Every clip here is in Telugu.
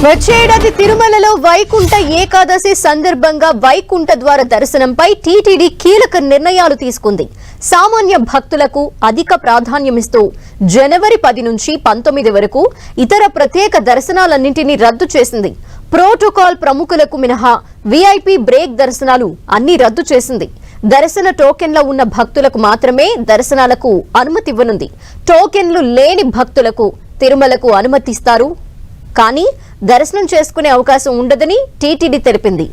వచ్చే ఏడాది తిరుమలలో వైకుంఠ ఏకాదశి సందర్భంగా వైకుంఠ ద్వార దర్శనంపై టీటీడీ కీలక నిర్ణయాలు తీసుకుంది. సామాన్య భక్తులకు అధిక ప్రాధాన్యమిస్తూ జనవరి 10 నుంచి 19 వరకు ఇతర ప్రత్యేక దర్శనాలన్నింటినీ రద్దు చేసింది. ప్రోటోకాల్ ప్రముఖులకు మినహా వీఐపీ బ్రేక్ దర్శనాలు అన్ని రద్దు చేసింది. దర్శన టోకెన్లో ఉన్న భక్తులకు మాత్రమే దర్శనాలకు అనుమతివ్వనుంది. టోకెన్లు లేని భక్తులకు తిరుమలకు అనుమతిస్తారు, కానీ దర్శనం చేసుకునే అవకాశం ఉండదని టీటీడీ తెలిపింది.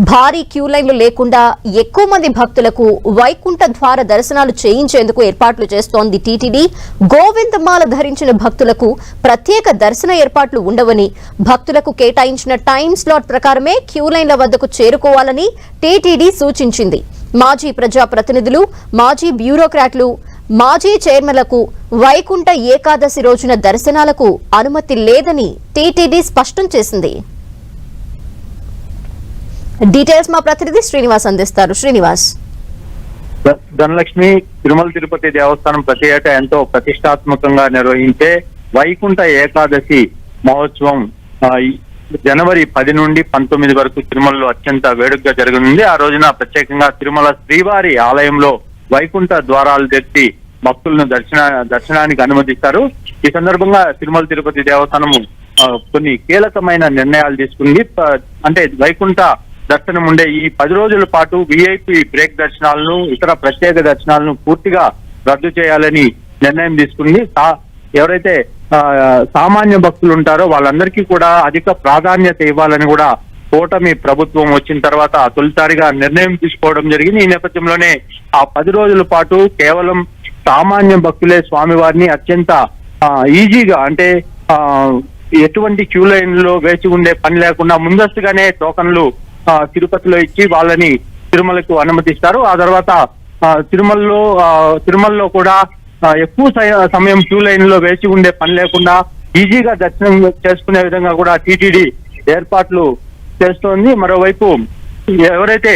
భారీ క్యూ లైన్లు లేకుండా ఎక్కువ మంది భక్తులకు వైకుంఠ ద్వార దర్శనాలు చేయించేందుకు ఏర్పాట్లు చేస్తోంది టీటీడీ. గోవిందమాల ధరించిన భక్తులకు ప్రత్యేక దర్శన ఏర్పాట్లు ఉండవని, భక్తులకు కేటాయించిన టైం స్లాట్ ప్రకారమే క్యూ లైన్ల వద్దకు చేరుకోవాలని టీటీడీ సూచించింది. మాజీ ప్రజాప్రతినిధులు, మాజీ బ్యూరోక్రాట్లు, మాజీ చైర్మన్లకు వైకుంఠ ఏకాదశి రోజున దర్శనాలకు అనుమతి లేదని టీటీడీ స్పష్టం చేసింది. డీటెయిల్స్ మా ప్రతినిధి శ్రీనివాస్ అందిస్తారు. శ్రీనివాస్. ధనలక్ష్మి, తిరుమల తిరుపతి దేవస్థానం ప్రతి ఏటా ఎంతో ప్రతిష్టాత్మకంగా నిర్వహించే వైకుంఠ ఏకాదశి మహోత్సవం జనవరి 10 నుండి 19 వరకు తిరుమలలో అత్యంత వేడుకగా జరగనుంది. ఆ రోజున ప్రత్యేకంగా తిరుమల శ్రీవారి ఆలయంలో వైకుంఠ ద్వారాలు తెచ్చి భక్తులను దర్శనానికి అనుమతిస్తారు. ఈ సందర్భంగా తిరుమల తిరుపతి దేవస్థానము కొన్ని కీలకమైన నిర్ణయాలు తీసుకుంది. అంటే వైకుంఠ దర్శనం ఉండే ఈ 10 రోజుల పాటు విఐపి బ్రేక్ దర్శనాలను, ఇతర ప్రత్యేక దర్శనాలను పూర్తిగా రద్దు చేయాలని నిర్ణయం తీసుకుంది. ఎవరైతే సామాన్య భక్తులు ఉంటారో వాళ్ళందరికీ కూడా అధిక ప్రాధాన్యత ఇవ్వాలని కూడా కూటమి ప్రభుత్వం వచ్చిన తర్వాత తొలిసారిగా నిర్ణయం తీసుకోవడం జరిగింది. ఈ నేపథ్యంలోనే ఆ 10 రోజుల పాటు కేవలం సామాన్య భక్తులే స్వామివారిని అత్యంత ఈజీగా, అంటే ఎటువంటి క్యూ లైన్ లో వేచి ఉండే పని లేకుండా ముందస్తుగానే టోకన్లు తిరుపతిలో ఇచ్చి వాళ్ళని తిరుమలకు అనుమతిస్తారు. ఆ తర్వాత తిరుమలలో కూడా ఎక్కువ సమయం క్యూ లైన్ లో వేచి ఉండే పని లేకుండా ఈజీగా దర్శనం చేసుకునే విధంగా కూడా టీటీడీ ఏర్పాట్లు చేస్తోంది. మరోవైపు ఎవరైతే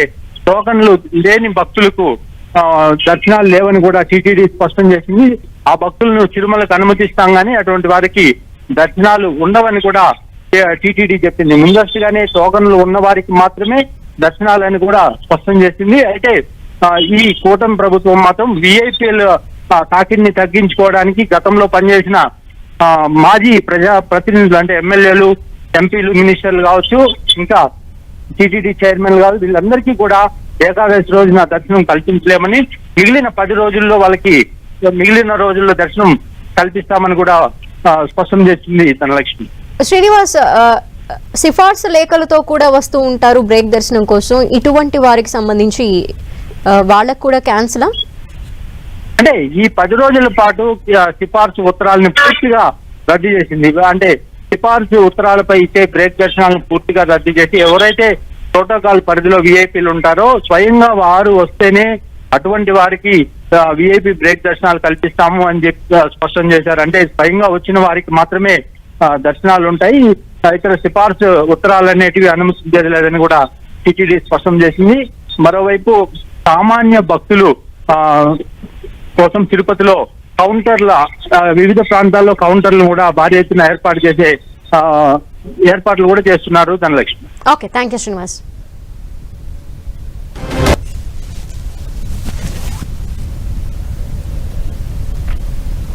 టోకన్లు లేని భక్తులకు దర్శనాలు లేవని కూడా టీటీడీ స్పష్టం చేసింది. ఆ భక్తులను తిరుమలకు అనుమతిస్తాం కానీ అటువంటి వారికి దర్శనాలు ఉండవని కూడా టీటీడీ చెప్పింది. ముందస్తుగానే టోకన్లు ఉన్న వారికి మాత్రమే దర్శనాలని కూడా స్పష్టం చేసింది. అయితే ఈ కూటమి ప్రభుత్వం మాత్రం విఐపీఎల్ తాకిడిని తగ్గించుకోవడానికి గతంలో పనిచేసిన మాజీ ప్రజా ప్రతినిధులు, అంటే ఎమ్మెల్యేలు, ఎంపీలు, మినిస్టర్లు కావచ్చు, ఇంకా టీటీడీ చైర్మన్ కావచ్చు, వీళ్ళందరికీ కూడా ఏకాదశి రోజున దర్శనం కల్పించలేమని, మిగిలిన 10 రోజుల్లో వాళ్ళకి మిగిలిన రోజుల్లో దర్శనం కల్పిస్తామని కూడా స్పష్టం చేసింది ధనలక్ష్మి. శ్రీనివాస్, సిఫార్సు లేఖలతో కూడా వస్తూ ఉంటారు బ్రేక్ దర్శనం కోసం. ఇటువంటి వారికి సంబంధించి వాళ్ళకు కూడా క్యాన్సిల్? అంటే ఈ 10 రోజుల పాటు సిఫార్సు ఉత్తరాలను పూర్తిగా రద్దు చేసింది. అంటే సిఫార్సు ఉత్తరాలపై ఇచ్చే బ్రేక్ దర్శనాలను పూర్తిగా రద్దు చేసి ఎవరైతే ప్రోటోకాల్ పరిధిలో విఐపీలు ఉంటారో స్వయంగా వారు వస్తేనే అటువంటి వారికి విఐపీ బ్రేక్ దర్శనాలు కల్పిస్తాము అని చెప్పి స్పష్టం చేశారు. అంటే స్వయంగా వచ్చిన వారికి మాత్రమే దర్శనాలు ఉంటాయి. ఇతర సిఫార్సు ఉత్తరాలు అనేటివి అనుమతించలేదని కూడా టీటీడీ స్పష్టం చేసింది. మరోవైపు సామాన్య భక్తులు కోసం తిరుపతిలో కౌంటర్ల, వివిధ ప్రాంతాల్లో కౌంటర్లు కూడా భారీ ఎత్తున ఏర్పాట్లు కూడా చేస్తున్నారు Dhanalakshmi. Okay, thank you Srinivas.